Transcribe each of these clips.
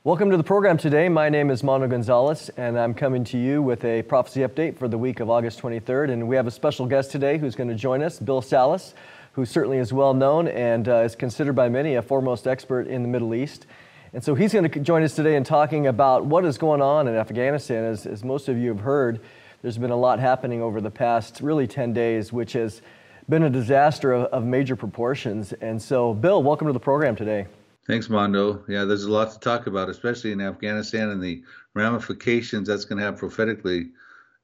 Welcome to the program today. My name is Mondo Gonzales, and I'm coming to you with a prophecy update for the week of August 23rd. And we have a special guest today who's going to join us, Bill Salus, who certainly is well known and is considered by many a foremost expert in the Middle East. And so he's going to join us today in talking about what is going on in Afghanistan. As most of you have heard, there's been a lot happening over the past really 10 days, which has been a disaster of major proportions. And so, Bill, welcome to the program today. Thanks, Mondo. Yeah, there's a lot to talk about, especially in Afghanistan and the ramifications that's going to have prophetically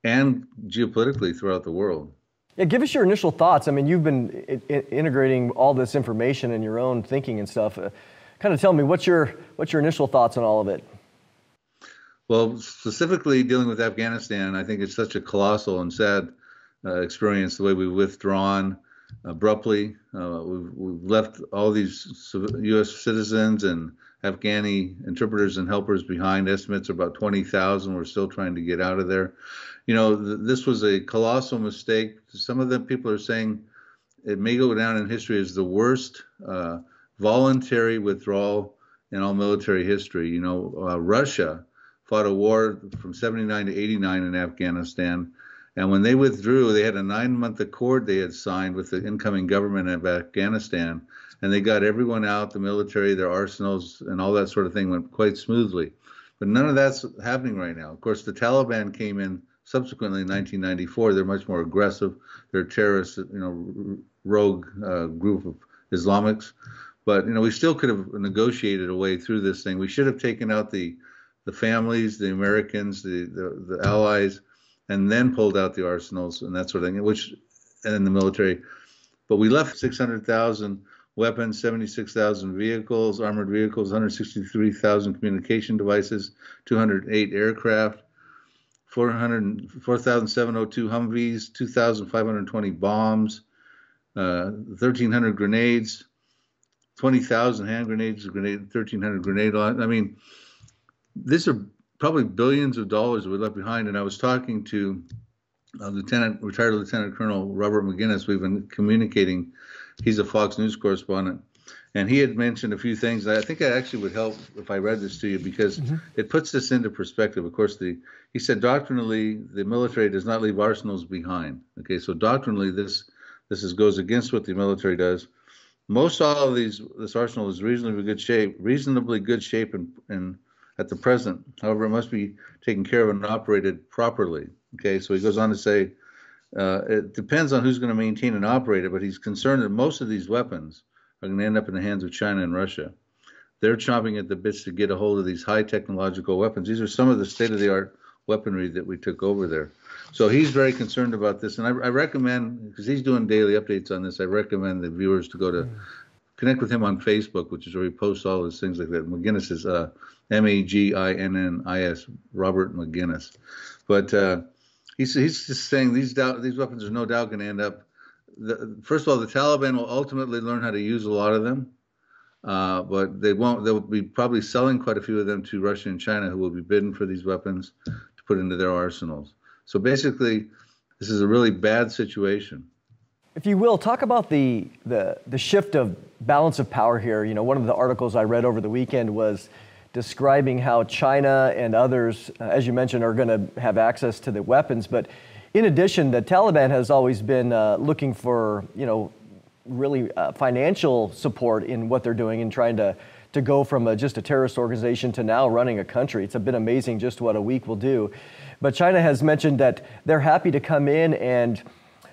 and geopolitically throughout the world. Yeah, give us your initial thoughts. I mean, you've been integrating all this information in your own thinking and stuff. Kind of tell me, what's your initial thoughts on all of it? Well, specifically dealing with Afghanistan, I think it's such a colossal and sad experience, the way we've withdrawn abruptly. We've left all these U.S. citizens and Afghani interpreters and helpers behind. Estimates are about 20,000. We're still trying to get out of there. You know, this was a colossal mistake. Some of the people are saying it may go down in history as the worst voluntary withdrawal in all military history. You know, Russia fought a war from 79 to 89 in Afghanistan. And when they withdrew, they had a 9-month accord they had signed with the incoming government of Afghanistan, and they got everyone out, the military, their arsenals, and all that sort of thing went quite smoothly. But none of that's happening right now. Of course, the Taliban came in subsequently in 1994. They're much more aggressive. They're terrorists, you know, rogue group of Islamics. But, you know, we still could have negotiated a way through this thing. We should have taken out the families, the Americans, the allies, and then pulled out the arsenals and that sort of thing, and the military. But we left 600,000 weapons, 76,000 vehicles, armored vehicles, 163,000 communication devices, 208 aircraft, 4,702 Humvees, 2,520 bombs, 1,300 grenades, 20,000 hand grenades, 1,300 grenade launch. I mean, these are probably billions of dollars that we left behind. And I was talking to retired Lieutenant Colonel Robert McGinnis. We've been communicating. He's a Fox News correspondent. And he had mentioned a few things that I think it actually would help if I read this to you, because it puts this into perspective. Of course, he said doctrinally, the military does not leave arsenals behind. Okay, so doctrinally, this goes against what the military does. Most all of this arsenal is reasonably good shape and at the present. However, it must be taken care of and operated properly. Okay, so he goes on to say, it depends on who's going to maintain and operate it, but he's concerned that most of these weapons are going to end up in the hands of China and Russia. They're chomping at the bits to get a hold of these high technological weapons. These are some of the state-of-the-art weaponry that we took over there. So he's very concerned about this, and I recommend, because he's doing daily updates on this, I recommend the viewers to go to connect with him on Facebook, which is where he posts all his things like that. McGinnis is McGinnis, Robert McGinnis. But he's just saying these weapons are no doubt going to end up. First of all, the Taliban will ultimately learn how to use a lot of them, but they won't. They'll be probably selling quite a few of them to Russia and China, who will be bidding for these weapons to put into their arsenals. So basically, this is a really bad situation. If you will, talk about the shift of balance of power here. You know, one of the articles I read over the weekend was describing how China and others, as you mentioned, are going to have access to the weapons. But in addition, the Taliban has always been looking for, you know, really financial support in what they're doing and trying to go from just a terrorist organization to now running a country. It's been amazing just what a week will do. But China has mentioned that they're happy to come in and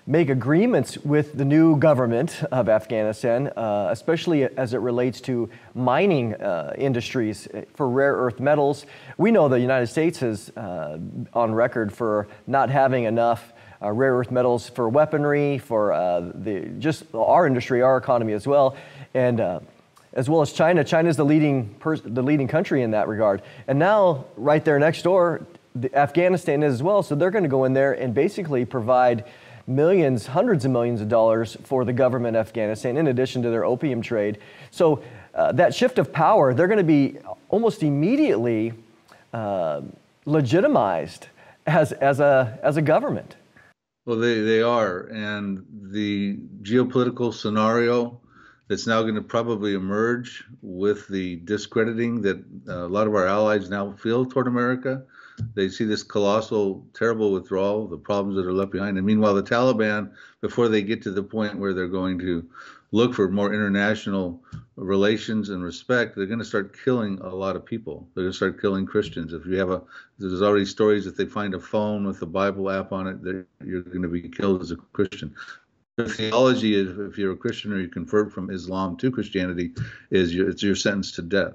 make agreements with the new government of Afghanistan, especially as it relates to mining industries for rare earth metals. We know the United States is on record for not having enough rare earth metals for weaponry, for just our industry, our economy as well, and as well as China. China is the leading country in that regard. And now, right there next door, Afghanistan is as well. So they're going to go in there and basically provide millions, hundreds of millions of dollars for the government of Afghanistan, in addition to their opium trade. So that shift of power, they're going to be almost immediately legitimized as a government. Well, they are, and the geopolitical scenario that's now going to probably emerge with the discrediting that a lot of our allies now feel toward America. They see this colossal, terrible withdrawal, the problems that are left behind. And meanwhile, the Taliban, before they get to the point where they're going to look for more international relations and respect, they're going to start killing a lot of people. They're going to start killing Christians. If you have there's already stories that they find a phone with a Bible app on it, that you're going to be killed as a Christian. The theology is, if you're a Christian or you convert from Islam to Christianity, it's your sentence to death.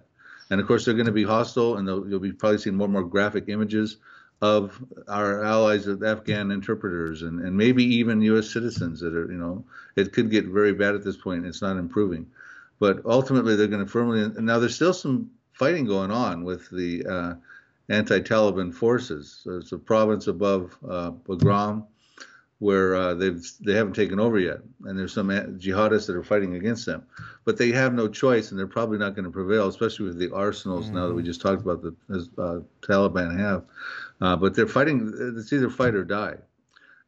And of course, they're going to be hostile, and you'll be probably seeing more and more graphic images of our allies, of Afghan interpreters, and maybe even U.S. citizens that are, it could get very bad at this point. It's not improving. But ultimately, they're going to firmly, now there's still some fighting going on with the anti-Taliban forces. So it's a province above Bagram, where they haven't taken over yet, and there's some jihadists that are fighting against them, but they have no choice, and they're probably not going to prevail, especially with the arsenals now that we just talked about the Taliban have. But they're fighting. It's either fight or die.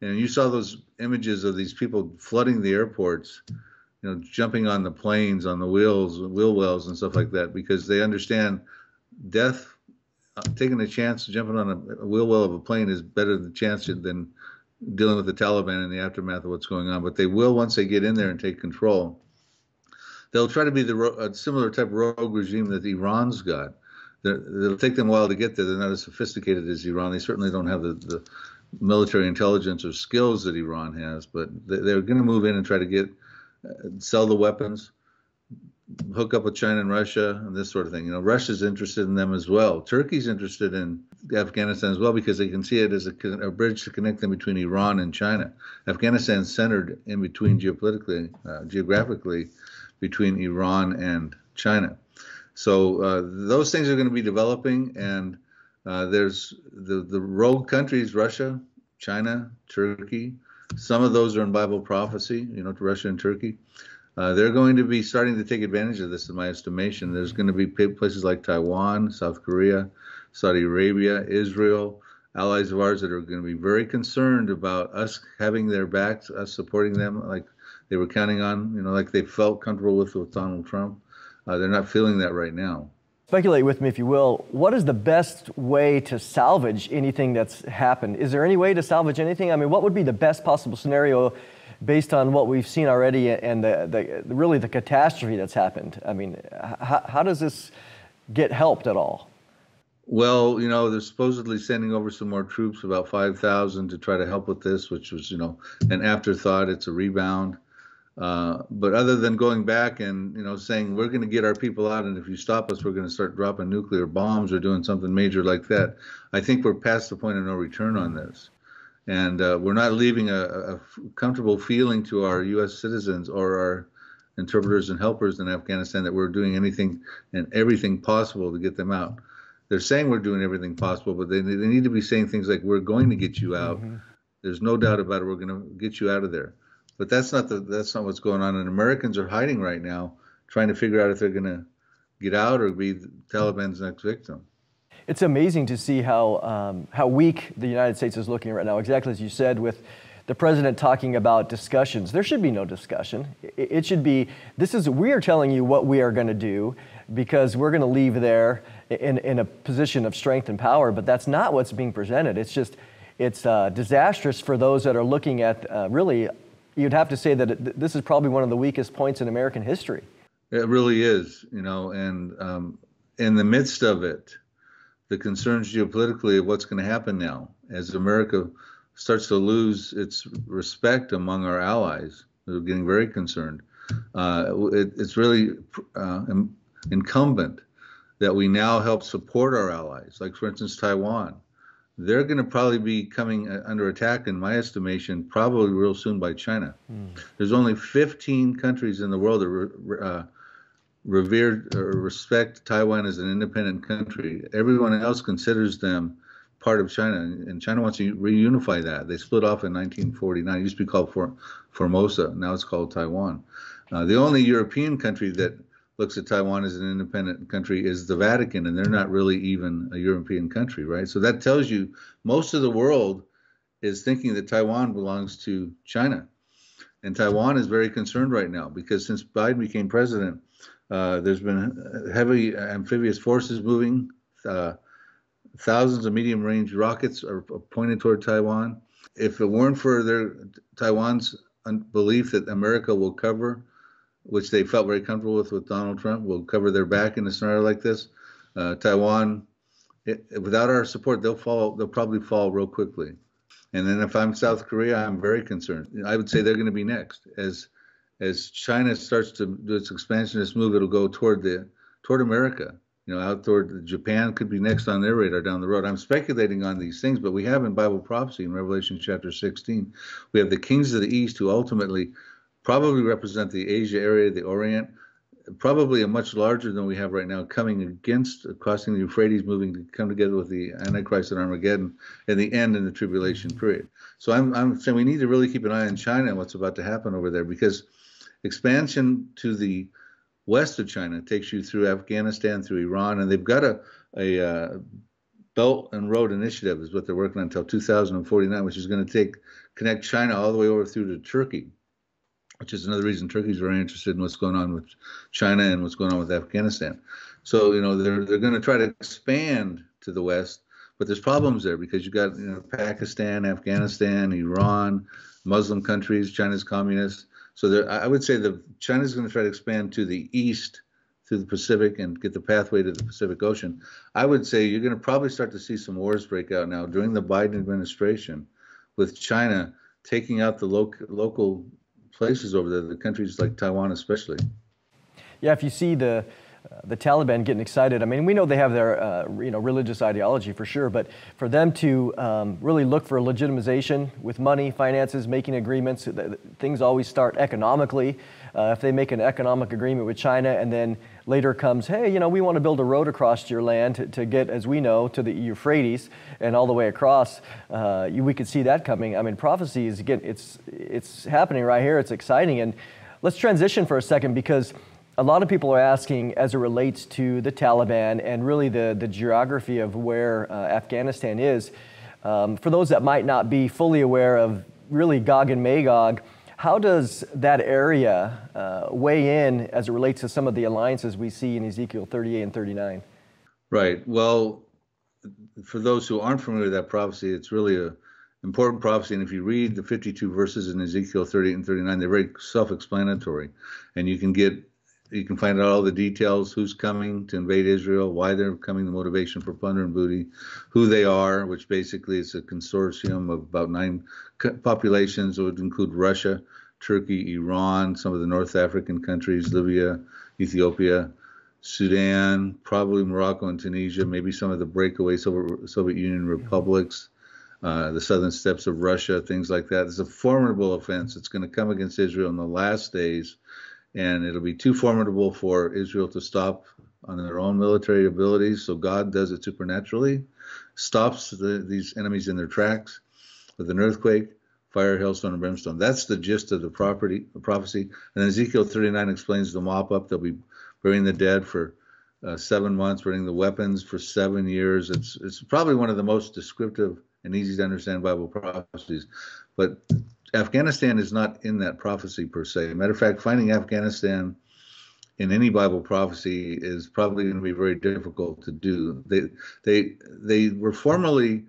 And you saw those images of these people flooding the airports, jumping on the planes, on the wheel wells, and stuff like that, because they understand death. Taking a chance, jumping on a wheel well of a plane is better than chance than dealing with the Taliban in the aftermath of what's going on. But they will, once they get in there and take control, they'll try to be a similar type of rogue regime that Iran's got. It'll take them a while to get there. They're not as sophisticated as Iran. They certainly don't have the military intelligence or skills that Iran has, but they're going to move in and try to sell the weapons, hook up with China and Russia and this sort of thing. Russia's interested in them as well. Turkey's interested in Afghanistan as well, because they can see it as a bridge to connect them between Iran and China. Afghanistan's centered in between geographically between Iran and China. So those things are going to be developing, and there's the rogue countries, Russia, China, Turkey. Some of those are in Bible prophecy, Russia and Turkey. They're going to be starting to take advantage of this, in my estimation. There's going to be places like Taiwan, South Korea, Saudi Arabia, Israel, allies of ours that are going to be very concerned about us having their backs, us supporting them like they were counting on, like they felt comfortable with Donald Trump. They're not feeling that right now. Speculate with me, if you will. What is the best way to salvage anything that's happened? Is there any way to salvage anything? I mean, what would be the best possible scenario based on what we've seen already and really the catastrophe that's happened? I mean, how does this get helped at all? Well, they're supposedly sending over some more troops, about 5,000, to try to help with this, which was, an afterthought. It's a rebound. But other than going back and, saying we're going to get our people out, and if you stop us, we're going to start dropping nuclear bombs or doing something major like that, I think we're past the point of no return on this. And we're not leaving a comfortable feeling to our U.S. citizens or our interpreters and helpers in Afghanistan that we're doing anything and everything possible to get them out. They're saying we're doing everything possible, but they need to be saying things like, we're going to get you out. There's no doubt about it. We're going to get you out of there. But that's not what's going on. And Americans are hiding right now, trying to figure out if they're going to get out or be the Taliban's next victim. It's amazing to see how weak the United States is looking right now. Exactly as you said, with the president talking about discussions. There should be no discussion. It should be, we are telling you what we are going to do because we're going to leave there in a position of strength and power, but that's not what's being presented. It's disastrous for those that are looking at, really, you'd have to say that this is probably one of the weakest points in American history. It really is, and in the midst of it, the concerns geopolitically of what's going to happen now as America starts to lose its respect among our allies. They're getting very concerned. It's really incumbent that we now help support our allies, like, for instance, Taiwan. They're going to probably be coming under attack, in my estimation, probably real soon by China. There's only 15 countries in the world that revered or respect Taiwan as an independent country. Everyone else considers them part of China, and China wants to reunify that. They split off in 1949. It used to be called Formosa. Now it's called Taiwan. The only European country that looks at Taiwan as an independent country is the Vatican, and they're not really even a European country, right? So that tells you most of the world is thinking that Taiwan belongs to China. And Taiwan is very concerned right now because since Biden became president, there's been heavy amphibious forces moving. Thousands of medium-range rockets are pointed toward Taiwan. If it weren't for Taiwan's belief that America will cover, which they felt very comfortable with Donald Trump, will cover their back in a scenario like this, Taiwan, without our support, they'll probably fall real quickly. And then if I'm South Korea, I'm very concerned. I would say they're going to be next. As China starts to do its expansionist move, it'll go toward America. Out toward Japan could be next on their radar down the road. I'm speculating on these things, but we have in Bible prophecy in Revelation chapter 16, we have the kings of the East who ultimately probably represent the Asia area, the Orient, probably a much larger than we have right now, crossing the Euphrates, moving to come together with the Antichrist and Armageddon in the end in the tribulation period. So I'm saying we need to really keep an eye on China and what's about to happen over there, because expansion to the west of China takes you through Afghanistan, through Iran, and they've got a Belt and Road Initiative is what they're working on until 2049, which is going to connect China all the way over through to Turkey, which is another reason Turkey's very interested in what's going on with China and what's going on with Afghanistan. So, they're going to try to expand to the west, but there's problems there because you've got, Pakistan, Afghanistan, Iran, Muslim countries, China's communist. So I would say China's going to try to expand to the east through the Pacific and get the pathway to the Pacific Ocean. I would say you're going to probably start to see some wars break out now during the Biden administration, with China taking out the local places over there, the countries like Taiwan especially. Yeah, if you see the Taliban getting excited, I mean, we know they have their religious ideology for sure, but for them to really look for legitimization with money, finances, making agreements, things always start economically. If they make an economic agreement with China and then later comes, hey, we want to build a road across your land to get, as we know, to the Euphrates and all the way across, we could see that coming. I mean, prophecy is, again, it's happening right here. It's exciting. And let's transition for a second, because a lot of people are asking, as it relates to the Taliban and really the geography of where Afghanistan is, for those that might not be fully aware of really Gog and Magog, how does that area weigh in as it relates to some of the alliances we see in Ezekiel 38 and 39? Right. Well, for those who aren't familiar with that prophecy, it's really an important prophecy. And if you read the 52 verses in Ezekiel 38 and 39, they're very self-explanatory. And you can find out all the details, who's coming to invade Israel, why they're coming, the motivation for plunder and booty, who they are, which basically is a consortium of about 9 populations. It would include Russia, Turkey, Iran, some of the North African countries, Libya, Ethiopia, Sudan, probably Morocco and Tunisia, maybe some of the breakaway Soviet Union republics, the southern steppes of Russia, things like that. It's a formidable offense. It's going to come against Israel in the last days. And it'll be too formidable for Israel to stop on their own military abilities. So God does it supernaturally, stops these enemies in their tracks with an earthquake, fire, hailstone, and brimstone. That's the gist of the prophecy. And Ezekiel 39 explains the mop up. They'll be burying the dead for 7 months, burning the weapons for 7 years. It's probably one of the most descriptive and easy to understand Bible prophecies. But Afghanistan is not in that prophecy per se. Matter of fact, finding Afghanistan in any Bible prophecy is probably going to be very difficult to do. They were formerly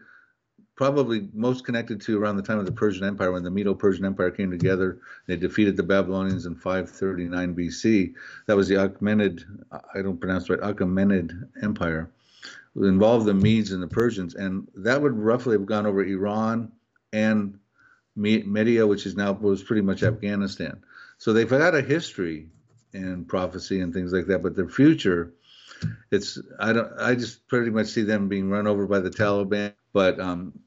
probably most connected to around the time of the Persian Empire, when the Medo-Persian Empire came together. They defeated the Babylonians in 539 BC. That was the Achaemenid, I don't pronounce it right, Achaemenid Empire. It involved the Medes and the Persians, and that would roughly have gone over Iran and Media, which was pretty much Afghanistan. So they've got a history in prophecy and things like that, but their future, I just pretty much see them being run over by the Taliban. But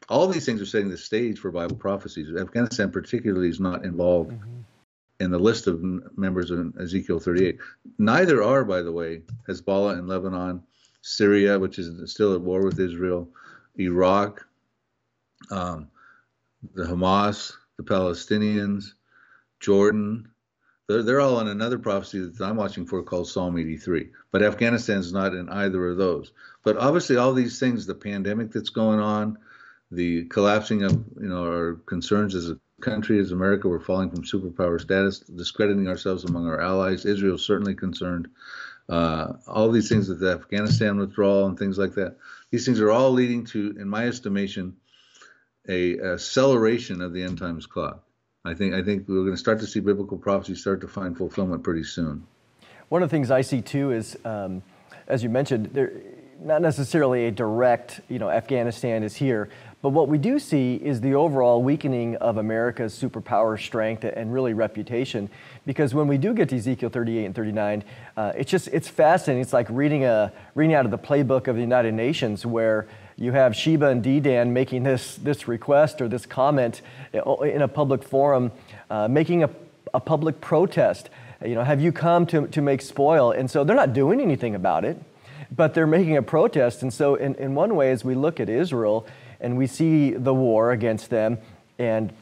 all these things are setting the stage for Bible prophecies. Afghanistan particularly is not involved in the list of members of Ezekiel 38. Neither are, by the way, Hezbollah in Lebanon, Syria, which is still at war with Israel, Iraq, the Hamas, the Palestinians, Jordan. They're all in another prophecy that I'm watching for called Psalm 83. But Afghanistan's not in either of those. But obviously all these things, the pandemic that's going on, the collapsing of our concerns as a country as America, we're falling from superpower status, discrediting ourselves among our allies. Israel's certainly concerned. All these things with the Afghanistan withdrawal and things like that, these things are all leading to, in my estimation, a acceleration of the end times clock. I think we're going to start to see biblical prophecy start to find fulfillment pretty soon. One of the things I see too is, as you mentioned, there not necessarily a direct, Afghanistan is here, but what we do see is the overall weakening of America's superpower strength and really reputation. Because when we do get to Ezekiel 38 and 39, it's fascinating. It's like reading out of the playbook of the United Nations, where you have Sheba and Dedan making this request or this comment in a public forum, making a public protest. Have you come to make spoil? And so they're not doing anything about it, but they're making a protest. And so in one way, as we look at Israel and we see the war against them and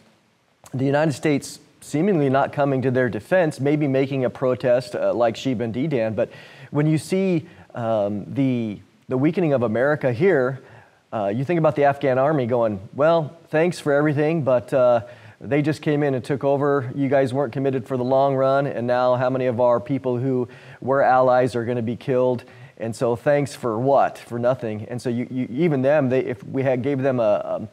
the United States seemingly not coming to their defense, maybe making a protest like Sheba and Dedan, but when you see the weakening of America here, you think about the Afghan army going, well, thanks for everything, but they just came in and took over. You guys weren't committed for the long run, and now how many of our people who were allies are going to be killed? And so thanks for what? For nothing. And so even them, if we gave them a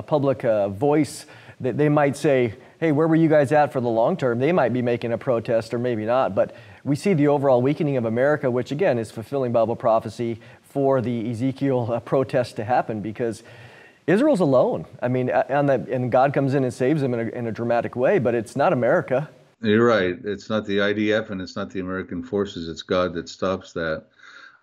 public voice, they might say, hey, where were you guys at for the long term? They might be making a protest or maybe not. But we see the overall weakening of America, which again is fulfilling Bible prophecy for the Ezekiel protest to happen, because Israel's alone. I mean, and God comes in and saves them in a dramatic way, but it's not America. You're right. It's not the IDF and it's not the American forces. It's God that stops that.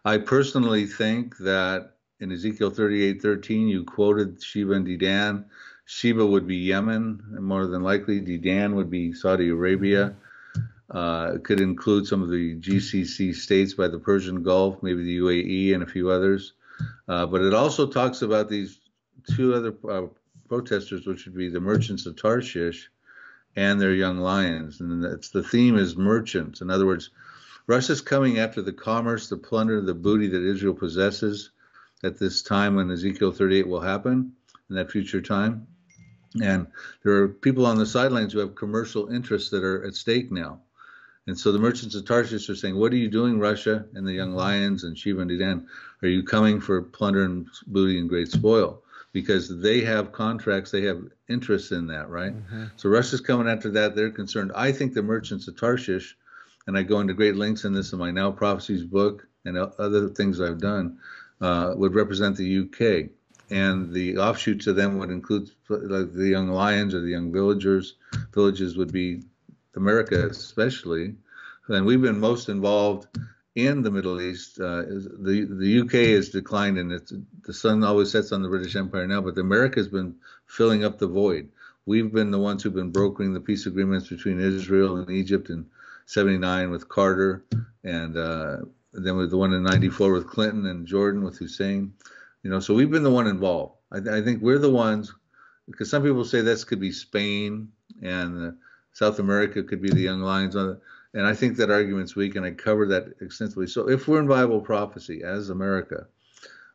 I personally think that in Ezekiel 38:13, you quoted Sheba and Dedan. Sheba would be Yemen, and more than likely Dedan would be Saudi Arabia. It could include some of the GCC states by the Persian Gulf, maybe the UAE and a few others. But it also talks about these two other protesters, which would be the merchants of Tarshish and their young lions. And the theme is merchants. In other words, Russia's coming after the commerce, the plunder, the booty that Israel possesses at this time when Ezekiel 38 will happen, in that future time. And there are people on the sidelines who have commercial interests that are at stake now. And so the merchants of Tarshish are saying, what are you doing, Russia and the young lions and Sheba and Dedan? Are you coming for plunder and booty and great spoil? Because they have contracts, they have interests in that, right? Mm-hmm. So Russia's coming after that. They're concerned. I think the merchants of Tarshish, and I go into great lengths in this in my Now Prophecies book and other things I've done, would represent the UK. And the offshoots of them would include like the young lions or the young villagers. Villages would be America especially. And we've been most involved in the Middle East. The UK has declined, and the sun always sets on the British Empire now, but America has been filling up the void. We've been the ones who've been brokering the peace agreements between Israel and Egypt in 79 with Carter, and then with the one in 94 with Clinton, and Jordan with Hussein. So we've been the one involved. I think we're the ones, because some people say this could be Spain and South America could be the young lions on it. And I think that argument's weak, and I covered that extensively. So if we're in Bible prophecy as America,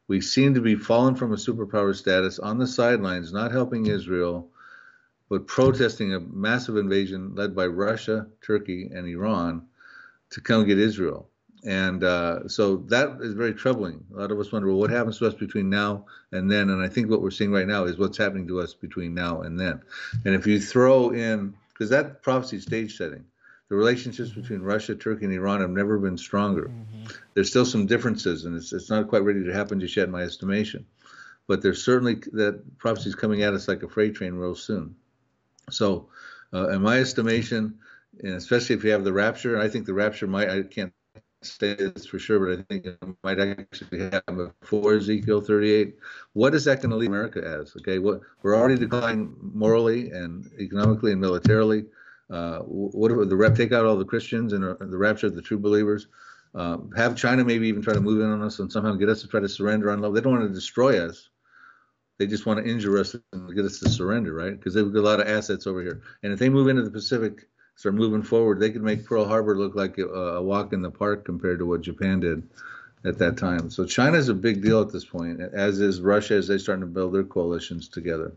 we seem to be fallen from a superpower status on the sidelines, not helping Israel, but protesting a massive invasion led by Russia, Turkey, and Iran to come get Israel. And so that is very troubling. A lot of us wonder, well, what happens to us between now and then? And I think what we're seeing right now is what's happening to us between now and then. And if you throw in, because that prophecy stage setting, the relationships between Russia, Turkey, and Iran have never been stronger. Mm-hmm. There's still some differences, and it's not quite ready to happen just yet, in my estimation. But there's certainly that prophecy is coming at us like a freight train real soon. So in my estimation, and especially if you have the rapture, I think the rapture might, I can't say this for sure, but I think it might actually happen before Ezekiel 38. What is that going to leave America as? Okay, we're already declining morally and economically and militarily. What if take out all the Christians and the rapture of the true believers? Have China maybe even try to move in on us and somehow get us to try to surrender on love. They don't want to destroy us. They just want to injure us and get us to surrender, right? Because they've got a lot of assets over here. And if they move into the Pacific, start moving forward, they could make Pearl Harbor look like a walk in the park compared to what Japan did at that time. So China's a big deal at this point, as is Russia, as they're starting to build their coalitions together.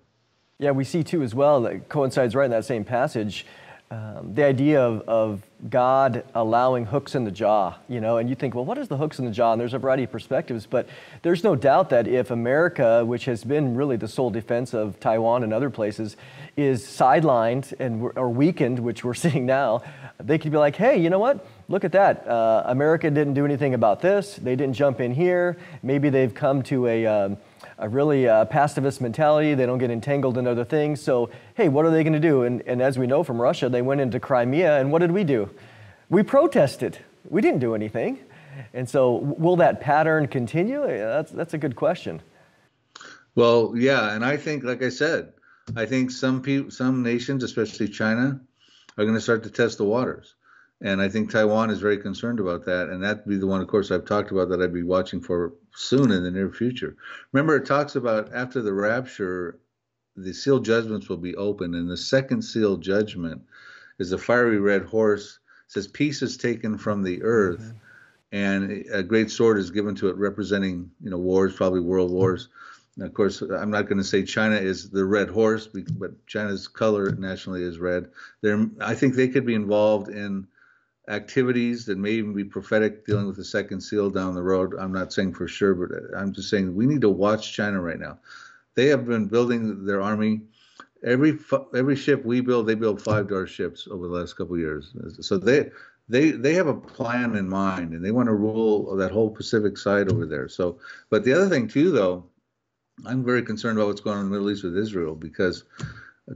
Yeah, we see too as well, that coincides right in that same passage, the idea of God allowing hooks in the jaw, and you think, well, what is the hooks in the jaw? And there's a variety of perspectives, but there's no doubt that if America, which has been really the sole defense of Taiwan and other places, is sidelined or weakened, which we're seeing now, they could be like, hey, you know what? Look at that. America didn't do anything about this. They didn't jump in here. Maybe they've come to a really pacifist mentality. They don't get entangled in other things. So, hey, what are they going to do? And as we know from Russia, they went into Crimea, and what did we do? We protested. We didn't do anything. And so will that pattern continue? That's a good question. Well, yeah, and I think, like I said, I think some nations, especially China, are going to start to test the waters. And I think Taiwan is very concerned about that. And that'd be the one, of course, I've talked about that I'd be watching for soon in the near future. Remember, it talks about after the rapture, the sealed judgments will be opened. And the second sealed judgment is a fiery red horse. It says, peace is taken from the earth, and a great sword is given to it, representing, wars, probably world wars. And of course, I'm not going to say China is the red horse, but China's color nationally is red. I think they could be involved in activities that may even be prophetic, dealing with the second seal down the road. I'm not saying for sure, but I'm just saying we need to watch China right now. They have been building their army. Every ship we build, they build 5-door ships over the last couple of years. So they have a plan in mind, and they want to rule that whole Pacific side over there. So, but the other thing too, though, I'm very concerned about what's going on in the Middle East with Israel, because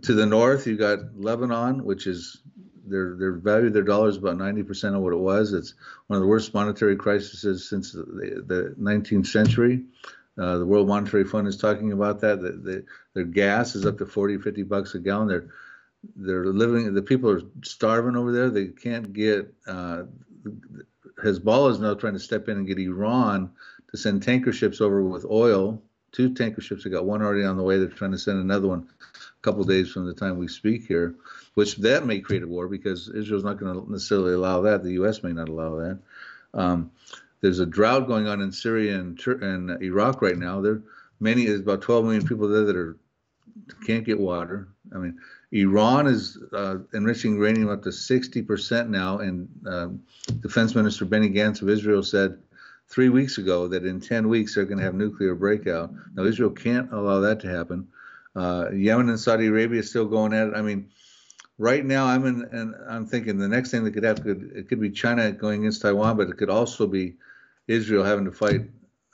to the north you got Lebanon, which is their value of their dollar is about 90% of what it was. It's one of the worst monetary crises since the 19th century. The World Monetary Fund is talking about that. Their gas is up to $40-50 a gallon. They're living. The people are starving over there. They can't get. Hezbollah is now trying to step in and get Iran to send tanker ships over with oil. 2 tanker ships. They got one already on the way. They're trying to send another one a couple of days from the time we speak here, which that may create a war, because Israel's not going to necessarily allow that. The U.S. may not allow that. There's a drought going on in Syria and Iraq right now. There's about 12 million people there that can't get water. I mean, Iran is enriching uranium up to 60% now, and Defense Minister Benny Gantz of Israel said 3 weeks ago that in 10 weeks they're going to have nuclear breakout. Now, Israel can't allow that to happen. Yemen and Saudi Arabia is still going at it. I mean, right now I'm thinking the next thing that could happen, it could be China going against Taiwan, but it could also be Israel having to fight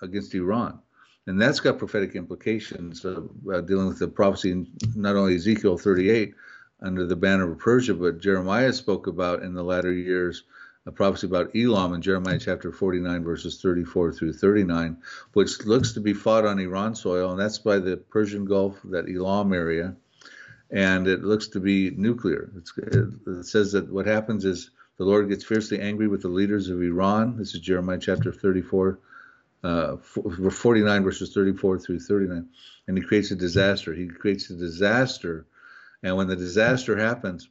against Iran. And that's got prophetic implications, dealing with the prophecy in not only Ezekiel 38 under the banner of Persia, but Jeremiah spoke about in the latter years a prophecy about Elam in Jeremiah chapter 49, verses 34 through 39, which looks to be fought on Iran soil, and that's by the Persian Gulf, that Elam area, and it looks to be nuclear. It says that what happens is the Lord gets fiercely angry with the leaders of Iran. This is Jeremiah chapter 49, verses 34 through 39, and he creates a disaster. He creates a disaster, and when the disaster happens,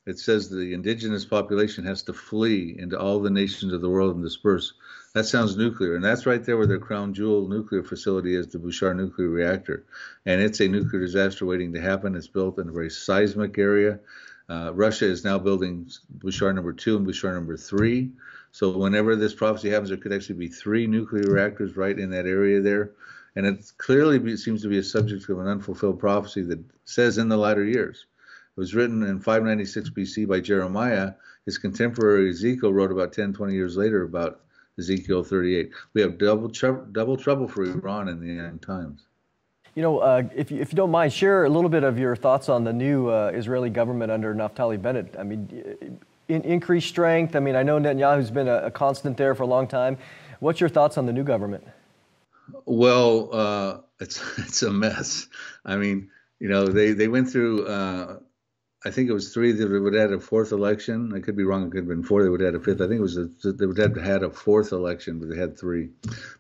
it says the indigenous population has to flee into all the nations of the world and disperse. That sounds nuclear, and that's right there where their crown jewel nuclear facility is, the Bushehr nuclear reactor. And it's a nuclear disaster waiting to happen. It's built in a very seismic area. Russia is now building Bushehr number 2 and Bushehr number 3. So whenever this prophecy happens, there could actually be 3 nuclear reactors right in that area there. And it clearly seems to be a subject of an unfulfilled prophecy that says in the latter years. It was written in 596 BC by Jeremiah. His contemporary Ezekiel wrote about 10, 20 years later about Ezekiel 38. We have double trouble for Iran in the end times. If you don't mind, share a little bit of your thoughts on the new Israeli government under Naftali Bennett. I mean, increased strength. I mean, I know Netanyahu's been a constant there for a long time. What's your thoughts on the new government? Well, it's a mess. I mean, they went through. I think it was 3 that would add a 4th election. I could be wrong. It could have been 4. They would add a 5th. I think it was they would have had a 4th election, but they had 3.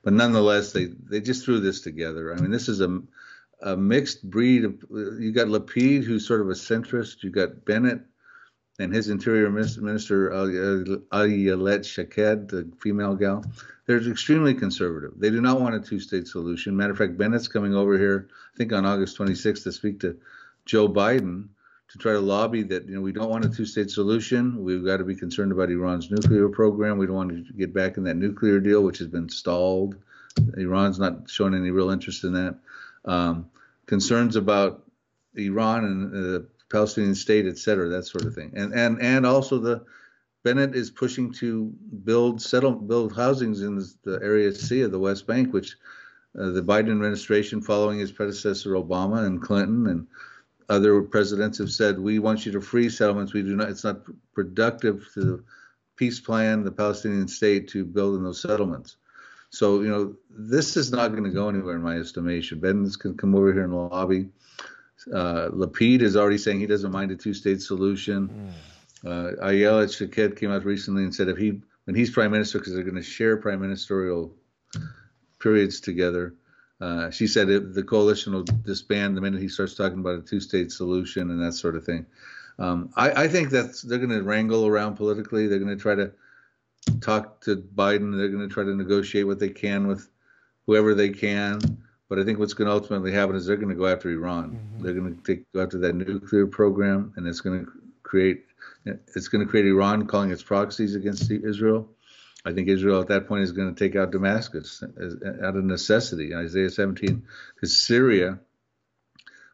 But nonetheless, they just threw this together. I mean, this is a mixed breed of. You got Lapid, who's sort of a centrist. You got Bennett and his interior minister Ayelet Shaked, the female gal. They're extremely conservative. They do not want a 2-state solution. Matter of fact, Bennett's coming over here, I think on August 26th, to speak to Joe Biden to try to lobby that, we don't want a two-state solution. We've got to be concerned about Iran's nuclear program. We don't want to get back in that nuclear deal, which has been stalled. Iran's not showing any real interest in that. Concerns about Iran and the Palestinian state, et cetera, that sort of thing. And also Bennett is pushing to build housings in the Area C of the West Bank, which the Biden administration, following his predecessor Obama and Clinton and other presidents, have said, we want you to free settlements. We do not. It's not productive to the peace plan, the Palestinian state, to build in those settlements. So, this is not going to go anywhere in my estimation. Bennett's going to come over here and lobby. Lapid is already saying he doesn't mind a two-state solution. Ayelet Shaked came out recently and said when he's prime minister, because they're going to share prime ministerial periods together, she said the coalition will disband the minute he starts talking about a two-state solution and that sort of thing. I think they're going to wrangle around politically. They're going to try to talk to Biden. They're going to try to negotiate what they can with whoever they can. But I think what's going to ultimately happen is they're going to go after Iran. Mm-hmm. They're going to go after that nuclear program, and it's going to create Iran calling its proxies against Israel. I think Israel at that point is going to take out Damascus out of necessity. Isaiah 17, because Syria,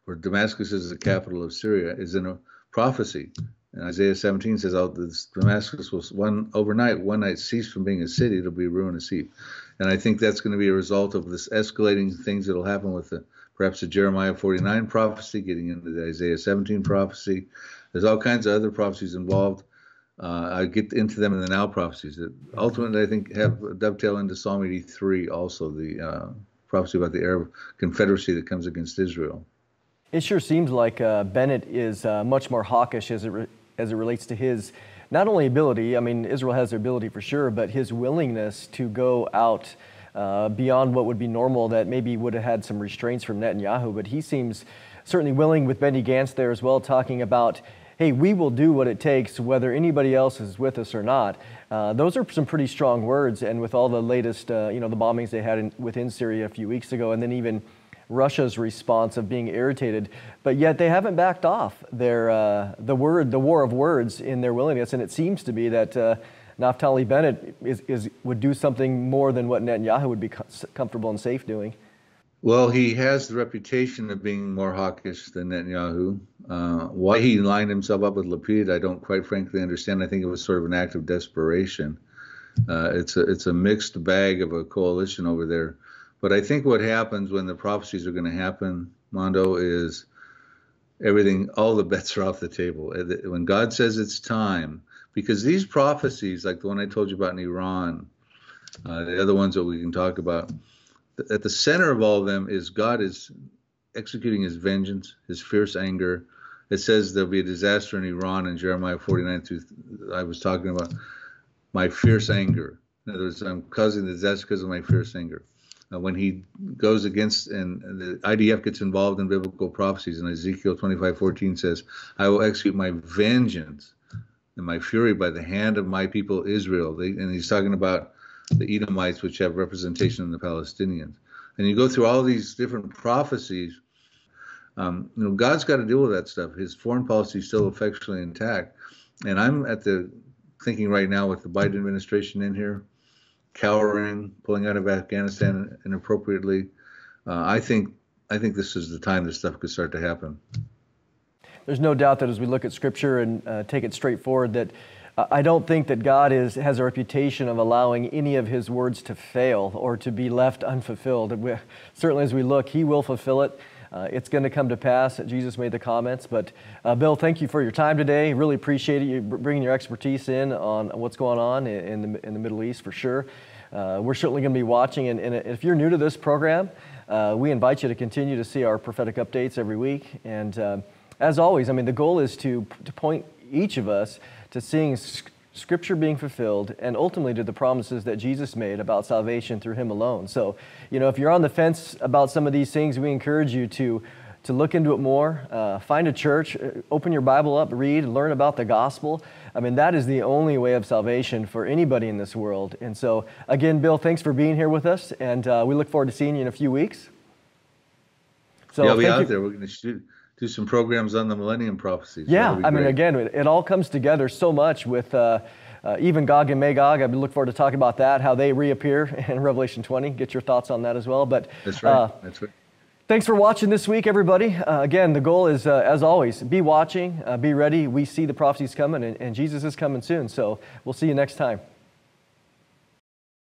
or Damascus is the capital of Syria, is in a prophecy. And Isaiah 17 says, Damascus will one night cease from being a city. It'll be a ruinous heap. And I think that's going to be a result of this escalating things that will happen with perhaps the Jeremiah 49 prophecy, getting into the Isaiah 17 prophecy. There's all kinds of other prophecies involved. I get into them in the now prophecies that ultimately I think have dovetail into Psalm 83, also the prophecy about the Arab confederacy that comes against Israel. It sure seems like Bennett is much more hawkish as it relates to his not only ability, I mean, Israel has their ability for sure, but his willingness to go out beyond what would be normal, that maybe would have had some restraints from Netanyahu. But he seems certainly willing, with Benny Gantz there as well, talking about, hey, we will do what it takes, whether anybody else is with us or not. Those are some pretty strong words. And with all the latest, the bombings they had within Syria a few weeks ago, and then even Russia's response of being irritated, but yet they haven't backed off their the war of words in their willingness. And it seems to be that Naftali Bennett would do something more than what Netanyahu would be comfortable and safe doing. Well, he has the reputation of being more hawkish than Netanyahu. Why he lined himself up with Lapid, I don't quite frankly understand. I think it was sort of an act of desperation. It's a mixed bag of a coalition over there. But I think what happens when the prophecies are going to happen, Mondo, is all the bets are off the table. When God says it's time, because these prophecies, like the one I told you about in Iran, the other ones that we can talk about, at the center of all of them is God is executing his vengeance, his fierce anger. It says there'll be a disaster in Iran in Jeremiah 49. I was talking about my fierce anger. In other words, I'm causing the disaster because of my fierce anger. When he goes against, and the IDF gets involved in biblical prophecies, and Ezekiel 25:14 says, I will execute my vengeance and my fury by the hand of my people Israel. And he's talking about the Edomites, which have representation in the Palestinians. And you go through all these different prophecies. God's got to deal with that stuff. His foreign policy is still effectually intact. And I'm thinking right now with the Biden administration in here, cowering, pulling out of Afghanistan inappropriately. I think this is the time this stuff could start to happen. There's no doubt that as we look at Scripture and take it straight forward, that I don't think that God has a reputation of allowing any of his words to fail or to be left unfulfilled. Certainly as we look, he will fulfill it. It's going to come to pass. Jesus made the comments. But Bill, thank you for your time today. Really appreciate it. You bringing your expertise in on what's going on in the Middle East for sure. We're certainly going to be watching. And if you're new to this program, we invite you to continue to see our prophetic updates every week. And as always, I mean, the goal is to point each of us to seeing Scripture being fulfilled, and ultimately to the promises that Jesus made about salvation through him alone. So, if you're on the fence about some of these things, we encourage you to look into it more. Find a church, open your Bible up, read, learn about the gospel. I mean, that is the only way of salvation for anybody in this world. And so, again, Bill, thanks for being here with us, and we look forward to seeing you in a few weeks. So, yeah, I'll be out there. We're going to do some programs on the Millennium Prophecies. Yeah, I mean, again, it all comes together so much with even Gog and Magog. I look forward to talking about that, how they reappear in Revelation 20. Get your thoughts on that as well. But that's right. That's right. Thanks for watching this week, everybody. Again, the goal is, as always, be watching, be ready. We see the prophecies coming, and Jesus is coming soon. So we'll see you next time.